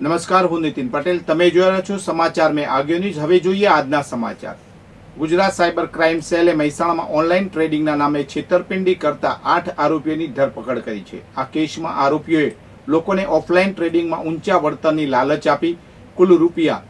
નમસ્કાર, હું નીતિન પટેલ. તમે જોઈ રહ્યા છો સમાચાર મેં આગળ ન્યૂઝ. હવે જોઈએ આજના સમાચાર. ગુજરાત સાયબર ક્રાઇમ સેલે મહેસાણામાં ઓનલાઈન ટ્રેડિંગના નામે છેતરપિંડી કરતા 8 આરોપીઓની ધરપકડ કરી છે. આ કેસમાં આરોપીઓએ લોકોને ઓફલાઈન ટ્રેડિંગમાં ઊંચા વળતરની લાલચ આપી કુલ રૂપિયા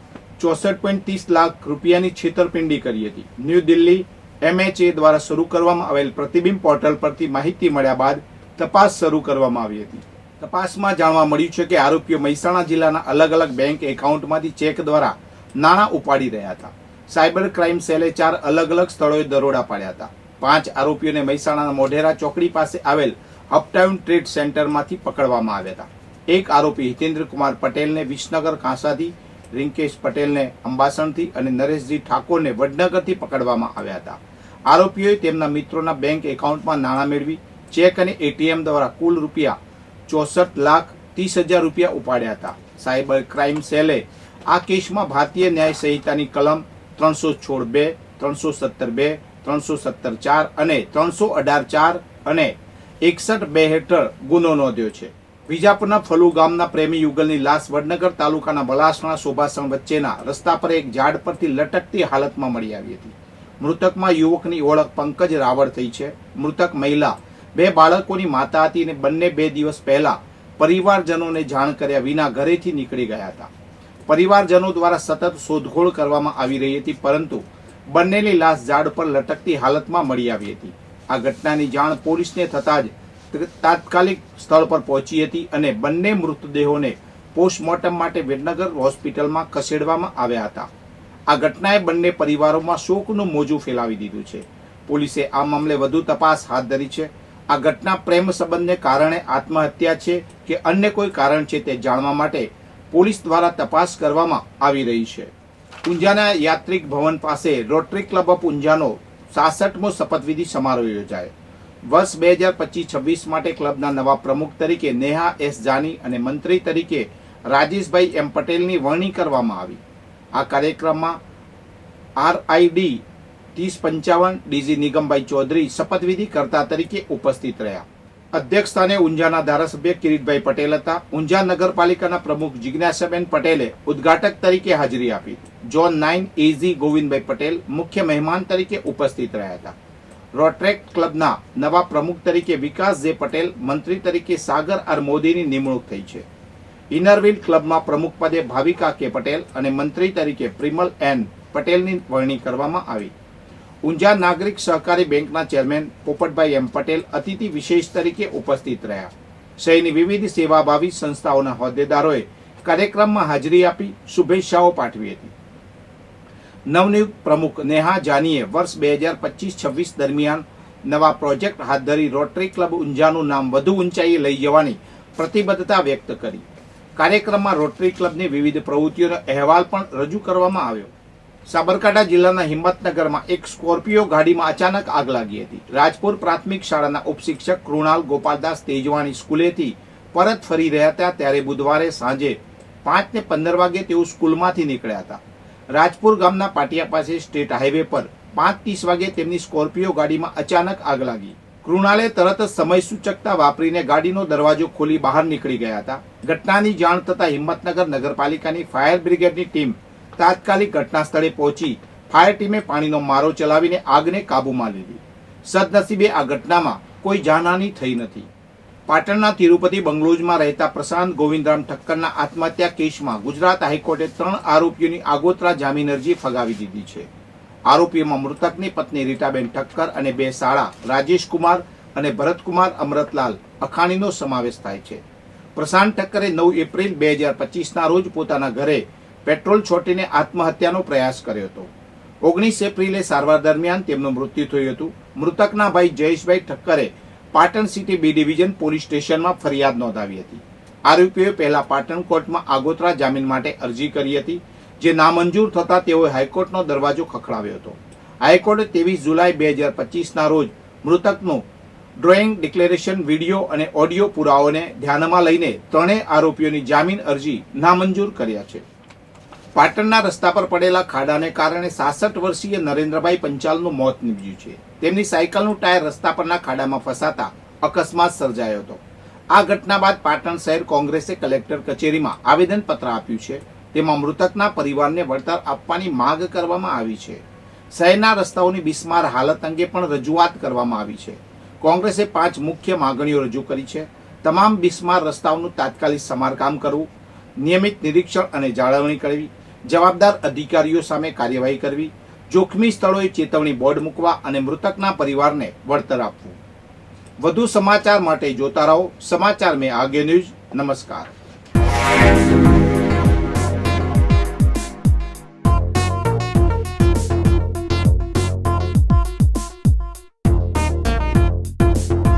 64.30 લાખ રૂપિયાની છેતરપિંડી કરી હતી. ન્યૂ દિલ્હી MHA દ્વારા શરૂ કરવામાં આવેલ પ્રતિબિંબ પોર્ટલ પરથી માહિતી મળ્યા બાદ તપાસ શરૂ કરવામાં આવી હતી. તપાસમાં જાણવા મળ્યું છે કે આરોપીઓ મહેસાણા જિલ્લાના અલગ અલગ બેંક એકાઉન્ટમાંથી ચેક દ્વારા નાણાં ઉપાડી રહ્યા હતા. સાયબર ક્રાઇમ સેલે 4 અલગ અલગ સ્થળોએ દરોડા પાડ્યા હતા. 5 આરોપીઓને મહેસાણાના મોઢેરા ચોકડી પાસે આવેલ અપટાઉન ટ્રેડ સેન્ટરમાંથી પકડવામાં આવ્યા હતા. એક આરોપી હિતેન્દ્ર કુમાર પટેલને વિસનગર કાંસાથી, રિંકેશ પટેલને અંબાસણથી અને નરેશજી ઠાકોરને વડનગરથી પકડવામાં આવ્યા હતા. આરોપીઓએ તેમના મિત્રોના બેંક એકાઉન્ટમાં નાણાં મેળવી ચેક અને ATM દ્વારા કુલ રૂપિયા 64,30,000 રૂપિયા ઉપાડ્યા હતા. સાયબર ક્રાઇમ સેલે આ કેસમાં ભારતીય ન્યાય સંહિતાની કલમ 316(2), 317(2), 317(4) અને 318(4) અને 61(2) હેઠળ ગુનો નોંધ્યો છે. વિજાપુરના ફલુ ગામના પ્રેમી યુગલની લાશ વડનગર તાલુકાના બલાસણા શોભાસણ વચ્ચેના રસ્તા પર એક ઝાડ પરથી લટકતી હાલતમાં મળી આવી હતી. મૃતકમાં યુવકની ઓળખ પંકજ રાવળ થઈ છે. મૃતક મહિલા 2 બાળકોની માતા હતી અને બંને 2 દિવસ પહેલા પરિવારજનોને જાણ કર્યા વિના ઘરેથી નીકળી ગયા હતા. પરિવારજનો દ્વારા સતત શોધખોળ કરવામાં આવી રહી હતી, પરંતુ બંનેની લાશ ઝાડ પર લટકતી હાલતમાં મળી આવી હતી. આ ઘટનાની જાણ પોલીસને થતાં જ તાત્કાલિક સ્થળ પર પહોંચી હતી અને બંને મૃતદેહોને પોસ્ટમોર્ટમ માટે વડનગર હોસ્પિટલમાં ખસેડવામાં આવ્યા હતા. આ ઘટનાએ બંને પરિવારોમાં શોકનું મોજું ફેલાવી દીધું છે. પોલીસે આ મામલે વધુ તપાસ હાથ ધરી છે. આ ઘટના પ્રેમ સંબંધને કારણે આત્મહત્યા છે કે અન્ય કોઈ કારણ છે તે જાણવા માટે પોલીસ દ્વારા તપાસ કરવામાં આવી રહી છે. ઊંઝાના યાત્રિક ભવન પાસે રોટરી ક્લબ ઓફ ઊંઝાનો 66મો શપથવિધિ સમારોહ યોજાયો. વર્ષ 2025-26 માટે ક્લબના નવા પ્રમુખ તરીકે નેહા S જાની અને મંત્રી તરીકે રાજેશભાઈ M પટેલની વરણી કરવામાં આવી. આ કાર્યક્રમમાં RID 3055 DG નિગમભાઈ ચૌધરી શપથવિધિ કરતા તરીકે ઉપસ્થિત રહ્યા. અધ્યક્ષ સ્થાને ઊંઝાના ધારાસભ્ય કિરીટભાઈ પટેલ હતા. ઊંઝા નગરપાલિકાના પ્રમુખ જિજ્ઞાસાબેન પટેલે ઉદ્ઘાટક તરીકે હાજરી આપી. ઝોન 9 AG ગોવિંદભાઈ પટેલ મુખ્ય મહેમાન તરીકે ઉપસ્થિત રહ્યા હતા. રોટ્રેક ક્લબના નવા પ્રમુખ તરીકે વિકાસ J પટેલ, મંત્રી તરીકે સાગર R મોદીની નિમણૂક થઈ છે. ઇનરવ્હીલ ક્લબમાં પ્રમુખ પદે ભાવિકા K પટેલ અને મંત્રી તરીકે પ્રિમલ N પટેલની વરણી કરવામાં આવી. ઊંઝા નાગરિક સહકારી બેંકના ચેરમેન પોપટભાઈ M પટેલ અતિથિ વિશેષ તરીકે ઉપસ્થિત રહ્યા. શહેરની વિવિધ સેવાભાવી સંસ્થાઓના હોદ્દેદારોએ કાર્યક્રમમાં હાજરી આપી શુભેચ્છાઓ પાઠવી હતી. નવનિયુક્ત પ્રમુખ નેહા જાનીએ વર્ષ 2025-26 દરમિયાન નવા પ્રોજેક્ટ હાથ ધરી રોટરી ક્લબ ઊંઝાનું નામ વધુ ઊંચાઈએ લઈ જવાની પ્રતિબદ્ધતા વ્યક્ત કરી. કાર્યક્રમમાં રોટરી ક્લબની વિવિધ પ્રવૃત્તિઓનો અહેવાલ પણ રજૂ કરવામાં આવ્યો. સાબરકાંઠા જિલ્લાના હિંમતનગરમાં એક સ્કોર્પિયો ગાડીમાં અચાનક આગ લાગી હતી. રાજપુર પ્રાથમિક શાળાના ઉપશિક્ષક કૃણાલ ગોપાલદાસ તેજવાણી સ્કૂલેથી પરત ફરી રહ્યા હતા ત્યારે બુધવારે સાંજે 5:15 વાગે તેઓ સ્કૂલમાંથી નીકળ્યા હતા. રાજપુર ગામના પાટિયા પાસે સ્ટેટ હાઈવે પર 5:30 વાગે તેમની સ્કોર્પિયો ગાડીમાં અચાનક આગ લાગી. કૃણાલે તરત જ સમય સૂચકતા વાપરીને ગાડીનો દરવાજો ખોલી બહાર નીકળી ગયા હતા. ઘટનાની જાણ થતાં હિંમતનગર નગરપાલિકાની ફાયર બ્રિગેડની ટીમ તાત્કાલિક ઘટના સ્થળે પહોંચી ફાયર ટીમે પાણીનો મારો ચલાવીને આગને કાબૂમાં લીધી. સદનસીબે આ ઘટનામાં કોઈ જાનહાનિ થઈ નથી. પાટણના તિરુપતિ બંગલોઝમાં રહેતા પ્રશાંત ગોવિંદરામ ઠક્કરના આત્મહત્યા કેસમાં ગુજરાત હાઈકોર્ટે 3 આરોપીઓની આગોતરા જામીન અરજી ફગાવી દીધી છે. આરોપીઓમાં મૃતકની પત્ની રીટાબેન ઠક્કર અને 2 શાળા રાજેશ કુમાર અને ભરતકુમાર અમરતલાલ અખાણીનો સમાવેશ થાય છે. પ્રશાંત ઠક્કરે 9 એપ્રિલ 2025ના રોજ પોતાના ઘરે પેટ્રોલ છોટીને આત્મહત્યાનો પ્રયાસ કર્યો હતો. 19 એપ્રિલે સારવાર દરમિયાન તેમનું મૃત્યુ થયું હતું. મૃતકના ભાઈ જયેશભાઈ ઠક્કરે Patan city B division police સ્ટેશનમાં ફરિયાદ નોંધાવી હતી. આરોપીઓએ પહેલા પાટણ કોર્ટમાં આગોતરા જામીન માટે અરજી કરી હતી, જે નામંજૂર થતાં તેઓએ હાઈકોર્ટનો દરવાજો ખખડાવ્યો હતો. હાઈકોર્ટે 23 જુલાઈ 2025ના રોજ મૃતકનું ડ્રોઈંગ, ડિક્લેરેશન, વિડીયો અને ઓડિયો પુરાવાઓને ધ્યાનમાં લઈને 3 આરોપીઓની જામીન અરજી નામંજૂર કર્યા છે. પાટણના રસ્તા પર પડેલા ખાડાને કારણે 66 વર્ષીય નરેન્દ્રભાઈ પંચાલનું મોત નીપજ્યું છે. તેમની સાયકલનું ટાયર રસ્તા પરના ખાડામાં ફસાતા અકસ્માત સર્જાયો હતો. આ ઘટના બાદ પાટણ શહેર કોંગ્રેસે કલેક્ટર કચેરીમાં આવેદનપત્ર આપ્યું છે. તેમાં મૃતકના પરિવારને વળતર આપવાની માંગ કરવામાં આવી છે. શહેરના રસ્તાઓની બિસ્માર હાલત અંગે પણ રજૂઆત કરવામાં આવી છે. કોંગ્રેસે 5 મુખ્ય માંગણીઓ રજૂ કરી છે. તમામ બિસ્માર રસ્તાઓનું તાત્કાલિક સમારકામ કરવું, નિયમિત નિરીક્ષણ અને જાળવણી કરવી, જવાબદાર અધિકારીઓ સામે કાર્યવાહી કરવી, જોખમી સ્થળોએ ચેતવણી બોર્ડ મૂકવા અને મૃતકના પરિવારને વળતર આપવું. વધુ સમાચાર માટે જોતા રહો સમાચાર મેં આગે ન્યૂઝ. નમસ્કાર.